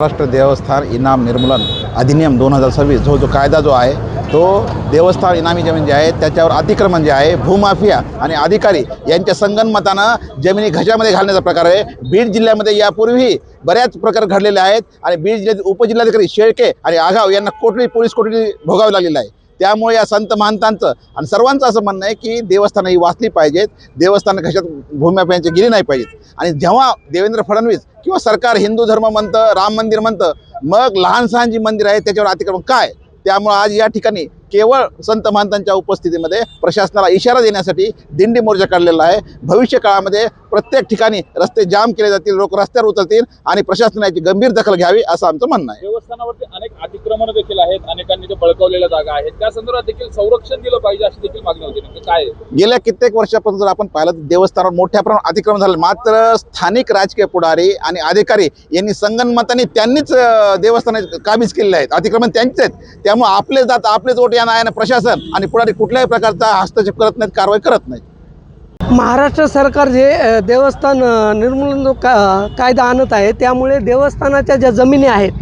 महाराष्ट्र देवस्थान इनाम निर्मूलन अधिनियम 2026 जो कायदा जो आहे तो देवस्थान इनामी जमीन जे आहे त्याच्यावर अतिक्रमण जे आहे भूमाफिया आणि अधिकारी यांच्या संगनमतानं जमिनी घशामध्ये घालण्याचा प्रकार आहे। बीड जिल्ह्यामध्ये यापूर्वी बऱ्याच प्रकार घडलेले आहेत आणि बीड जिल्ह्यातील उपजिल्हाधिकारी शेळके आणि आघाव यांना पोलीस कोठडी भोगावी लागलेली आहे। त्यामुळे या संत महंतांचं आणि सर्वांचं असं म्हणणं आहे की देवस्थानं ही वाचली पाहिजेत, देवस्थानं कशात भूमाफियांची गेली नाही पाहिजेत। आणि जेव्हा देवेंद्र फडणवीस किंवा सरकार हिंदू धर्म म्हणतं, राम मंदिर म्हणतं, मग लहान सहान जी मंदिर आहे त्याच्यावर अतिक्रमण काय? त्यामुळे आज या ठिकाणी केवळ संत महंतांच्या उपस्थितीमध्ये प्रशासनाला इशारा देण्यासाठी दिंडी मोर्चा काढलेला आहे। भविष्य काळामध्ये प्रत्येक ठिकाणी रस्ते जाम केले जातील, लोक रस्त्यावर उतरतील आणि प्रशासनाची गंभीर दखल घ्यावी असं आमचं म्हणणं आहे। देवस्थानावरती अनेक अतिक्रमण देखील आहेत, अनेकांनी ते बळकावलेल्या जागा आहेत, त्या संदर्भात देखील संरक्षण दिलं पाहिजे अशी देखील मागणी होती। नेमकं काय गेल्या कित्येक वर्षापासून जर आपण पाहिलं तर देवस्थानावर मोठ्या प्रमाणात अतिक्रमण झालं, मात्र स्थानिक राजकीय पुढारी आणि अधिकारी यांनी संगनमताने त्यांनीच देवस्थान काबीज केलेले आहेत, अतिक्रमण त्यांचेच आहेत। त्यामुळे आपले जात आपलेच वोट या नावाने प्रशासन आणि पुढारी कुठल्याही प्रकारचा हस्तक्षेप करत नाहीत, कारवाई करत नाहीत। महाराष्ट्र सरकार जे देवस्थान निर्मूलन जो कायदा आणत आहे त्यामुळे देवस्थानाच्या ज्या जमिनी आहेत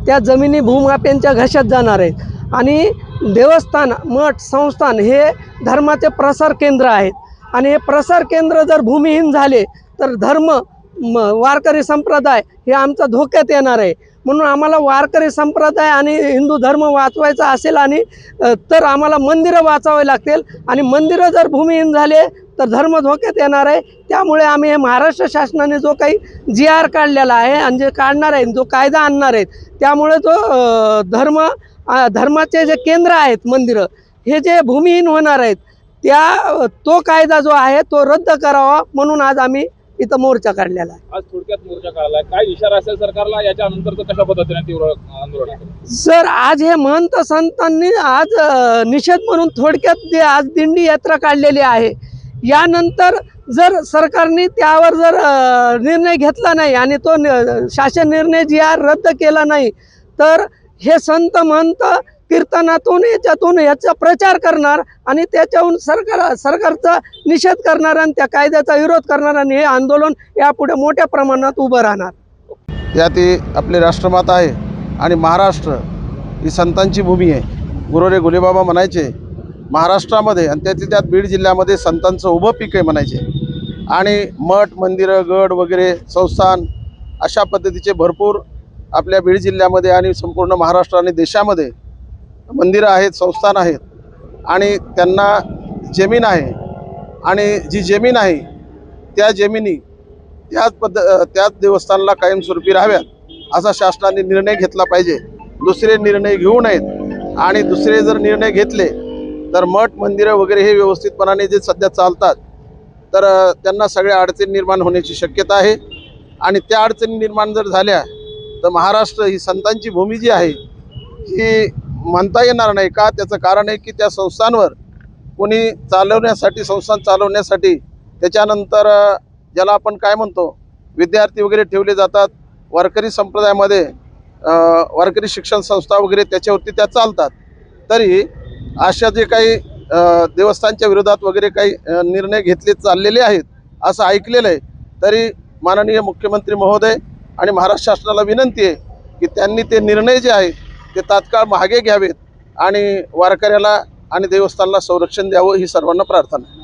त्या जमिनी भूमाफियांच्या घशात जाणार आहेत आणि देवस्थान मठ संस्थान हे धर्माचे प्रसार केंद्र आहेत आणि हे प्रसार केंद्र जर भूमिहीन झाले तर धर्म वारकरी संप्रदाय हे आमचा धोक्यात येणार आहे। म्हणून आम्हाला वारकरी संप्रदाय आणि हिंदू धर्म वाचवायचा असेल आणि तर आम्हाला मंदिरं वाचवावे लागतील आणि मंदिरं जर भूमिहीन झाले तर धर्म धोक्यात येणार आहे। त्यामुळे आम्ही हे महाराष्ट्र शासनाने जो काही GR काढलेला आहे आणि जे काढणार आहे, जो कायदा आणणार आहेत, त्यामुळे तो धर्माचे जे केंद्र आहेत मंदिरं हे जे भूमिहीन होणार आहेत तो कायदा जो आहे तो रद्द करावा म्हणून आज आम्ही इथं मोर्चा काढलेला आहे। आज थोडक्यात मोर्चा काढलाय, काय इशारा असेल सरकारला याच्यानंतर कशा पद्धतीने तीव्र आंदोलन असेल? सर आज हे महंत संतांनी आज निषेध म्हणून थोडक्यात जे आज दिंडी यात्रा काढलेली आहे, यानंतर जर सरकारने त्यावर जर निर्णय घेतला नाही आणि तो शासन निर्णय GR रद्द केला नाही तर हे संत महंत कीर्तनातून याचा प्रचार करणार आणि त्याच्याहून सरकारचा निषेध करणार आणि त्या कायद्याचा विरोध करणार आणि हे आंदोलन यापुढे मोठ्या प्रमाणात उभं राहणार। यात आपले राष्ट्रमाता आहे आणि महाराष्ट्र ही संतांची भूमी आहे। गुरुरे गुलेबाबा म्हणायचे महाराष्ट्रामध्ये आणि त्यात बीड जिल्ह्यामध्ये संतांचं उभं पीक आहे म्हणायचे आणि मठ मंदिरं गड वगैरे संस्थान अशा पद्धतीचे भरपूर आपल्या बीड जिल्ह्यामध्ये आणि संपूर्ण महाराष्ट्र आणि देशामध्ये मंदिरं आहेत, संस्थान आहेत आणि त्यांना जमीन आहे आणि जी जमीन आहे त्या जमिनी त्याच देवस्थानाला कायमस्वरूपी राहाव्यात असा शासनाने निर्णय घेतला पाहिजे। दुसरे निर्णय घेऊ नयेत आणि दुसरे जर निर्णय घेतले तर मठ मंदिरं वगैरे हे व्यवस्थितपणाने जे सध्या चालतात तर त्यांना सगळ्या अडचणी निर्माण होण्याची शक्यता आहे आणि त्या अडचणी निर्माण जर झाल्या तर महाराष्ट्र ही संतांची भूमी जी आहे ही म्हणता येणार नाही का? त्याचं कारण आहे की त्या संस्थांवर कोणी संस्थान चालवण्यासाठी त्याच्यानंतर ज्याला आपण काय म्हणतो विद्यार्थी वगैरे ठेवले जातात, वारकरी संप्रदायामध्ये वारकरी शिक्षण संस्था वगैरे त्याच्यावरती त्या चालतात। तरी अशा जे काही देवस्थानच्या विरोधात वगैरे काही निर्णय घेतले चाललेले आहेत असं ऐकलेलं आहे। तरी माननीय मुख्यमंत्री महोदय आणि महाराष्ट्र शासनाला विनंती आहे की त्यांनी ते निर्णय जे आहेत ते तात्काळ मागे घ्यावेत आणि वारकऱ्याला आणि देवस्थानाला संरक्षण द्यावं ही सर्वांना प्रार्थना आहे।